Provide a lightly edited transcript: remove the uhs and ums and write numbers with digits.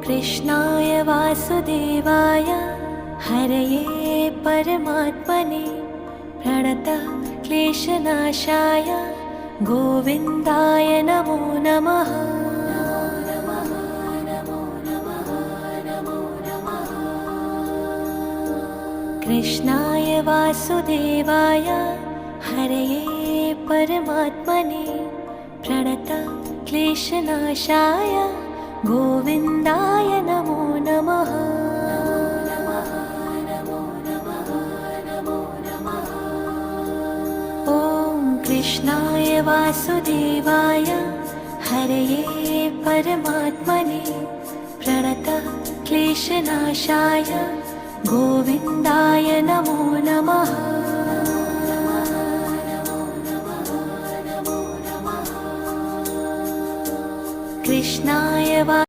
कृष्णाय वासुदेवाय हरये परमात्मने प्रणतः क्लेशनाशाय गोविन्दाय नमो नमः। कृष्णाय वासुदेवाय हरये परमात्मने प्रणतः क्लेशनाशाय गोविन्दाय नमो नमः। ॐ कृष्णाय वासुदेवाय हरये परमात्मने प्रणतः क्लेशनाशाय गोविन्दाय नमो नमः। कृष्णाय